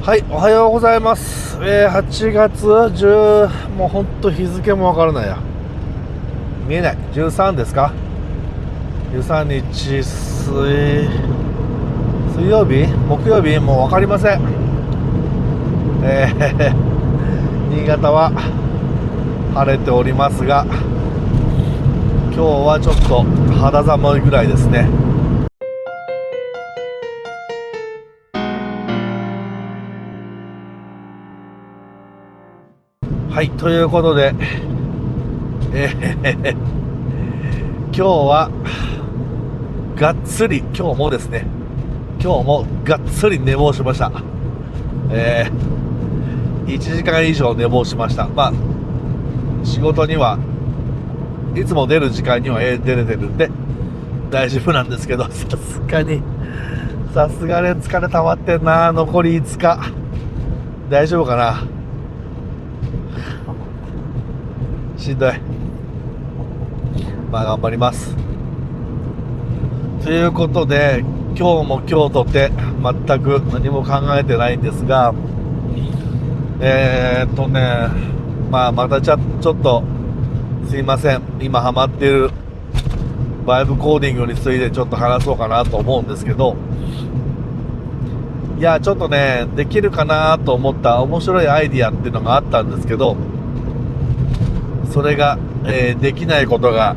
はい、おはようございます。8月10、もうほんと日付もわからないや。見えない。13ですか？ 13 日水曜日木曜日もうわかりません。新潟は晴れておりますが、今日はちょっと肌寒いぐらいですね。はい、ということで、今日はがっつり、今日もがっつり寝坊しました。1時間以上寝坊しました。まあ仕事にはいつも出る時間には出れてるんで大丈夫なんですけど、さすがに疲れ溜まってんな。残り5日大丈夫かな。しんどい。まあ頑張ります。ということで、今日も今日とて全く何も考えてないんですが、まあまたちょっとすいません、今ハマっているバイブコーディングについてちょっと話そうかなと思うんですけど、いやちょっとね、できるかなと思った面白いアイディアっていうのがあったんですけど、それが、できないことが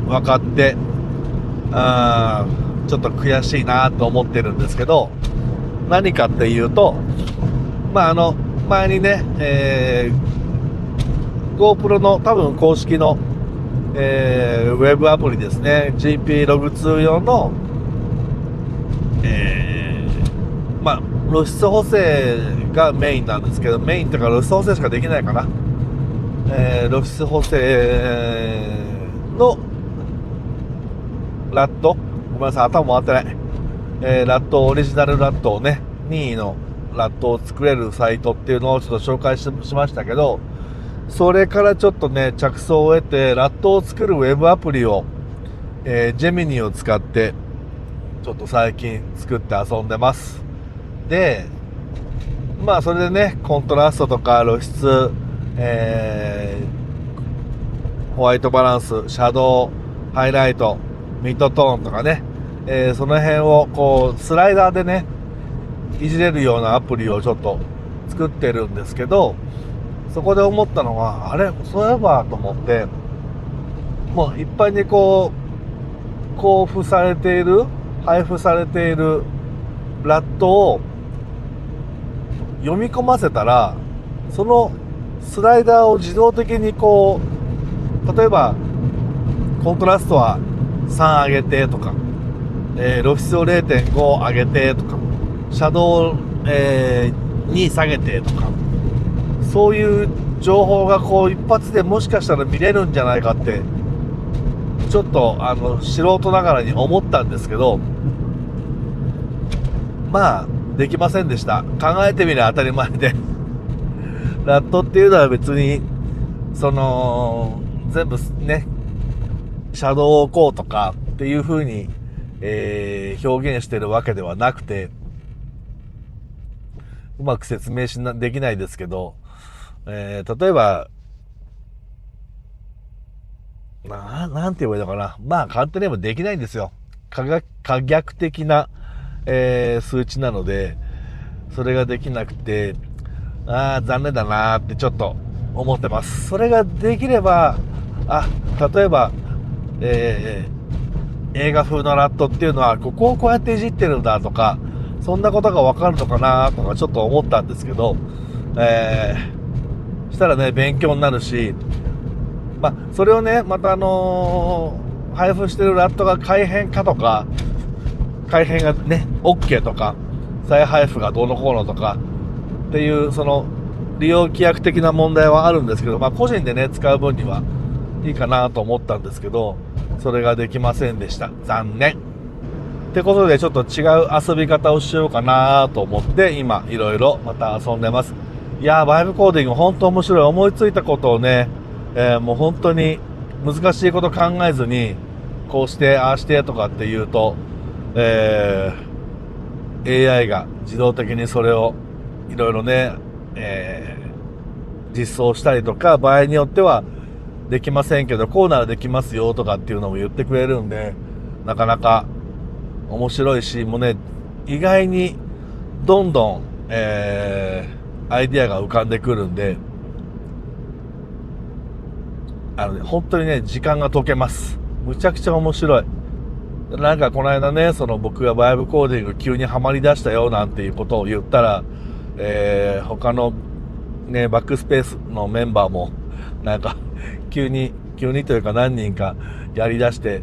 分かって、ちょっと悔しいなと思ってるんですけど、何かっていうと、まあ前にね、GoPro の多分公式の、ウェブアプリですね、 GP ログ2用の、まあ露出補正がメインなんですけど、メインというか露出補正しかできないかな。露出補正のラット、ごめんなさい、頭回ってない、ラット、オリジナルラットをね、任意のラットを作れるサイトっていうのをちょっと紹介しましたけど、それからちょっとね着想を得て、ラットを作るウェブアプリを、ジェミニを使ってちょっと最近作って遊んでます。で、まあそれでね、コントラストとか露出、ホワイトバランス、シャドウ、ハイライト、ミッドトーンとかね、その辺をこうスライダーでねいじれるようなアプリをちょっと作ってるんですけど、そこで思ったのが、あれ、そういえばと思って、もう一般にこう配布されているラットを読み込ませたら、そのスライダーを自動的にこう、例えばコントラストは3上げてとか、露出を 0.5 上げてとか、シャドウを、2下げてとか、そういう情報がこう一発でもしかしたら見れるんじゃないかってちょっと素人ながらに思ったんですけど、まあできませんでした。考えてみれば当たり前でラットっていうのは別にその全部ねシャドウをこうとかっていう風に、表現してるわけではなくて、うまく説明できないですけど、例えばなんて言えばいいのかな。まあ簡単に言えばできないんですよ。可逆的な、数値なので、それができなくて、残念だなってちょっと思ってます。それができれば、例えば、映画風のラットっていうのはここをこうやっていじってるんだとか、そんなことが分かるのかなとかちょっと思ったんですけど、したらね勉強になるし、まあそれをねまた配布してるラットが改変かとか、改変がね OK とか、再配布がどうのこうのとかっていうその利用規約的な問題はあるんですけど、まあ個人でね使う分にはいいかなと思ったんですけど、それができませんでした。残念ってことで、ちょっと違う遊び方をしようかなと思って今いろいろまた遊んでます。いやー、バイブコーディング本当面白い。思いついたことをね、もう本当に難しいこと考えずにこうしてああしてとかって言うと、AI が自動的にそれをいろいろね、実装したりとか、場合によってはできませんけど、こうならできますよとかっていうのも言ってくれるんで、なかなか面白いし、もうね、意外にどんどん、アイディアが浮かんでくるんで、本当にね、時間が解けます。むちゃくちゃ面白い。なんかこの間ね、その僕がバイブコーディング急にハマり出したよなんていうことを言ったら、他のね、バックスペースのメンバーも、なんか、急にというか何人かやり出して、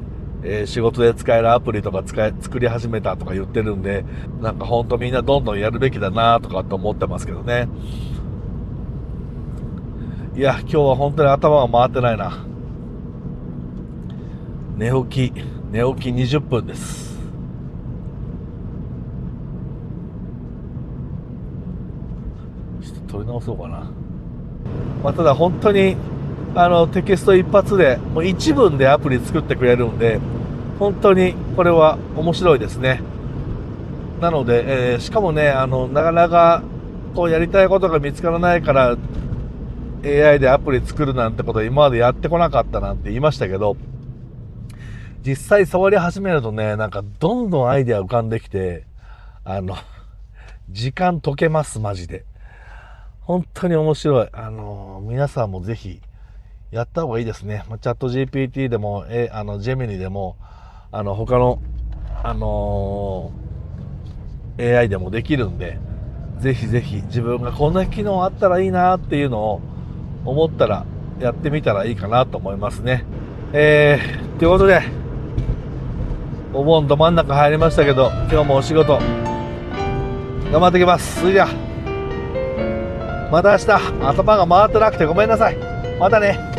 仕事で使えるアプリとか作り始めたとか言ってるんで、なんかほんとみんなどんどんやるべきだなとかと思ってますけどね。いや、今日は本当に頭が回ってないな。寝起き20分です。ちょっと取り直そうかな。ただ本当にテキスト一発でもう1文でアプリ作ってくれるんで、本当にこれは面白いですね。なので、しかもね、なかなかこうやりたいことが見つからないから AI でアプリ作るなんてことは今までやってこなかったなんて言いましたけど、実際触り始めるとね、なんかどんどんアイデア浮かんできて、時間解けます、マジで。本当に面白い。皆さんもぜひやった方がいいですね。チャット GPT でも、ジェミニでも、他の、AI でもできるんで、ぜひぜひ自分がこんな機能あったらいいなっていうのを思ったらやってみたらいいかなと思いますね。ということで、お盆ど真ん中入りましたけど、今日もお仕事頑張ってきます。それじゃあまた明日、頭が回ってなくてごめんなさい。またね。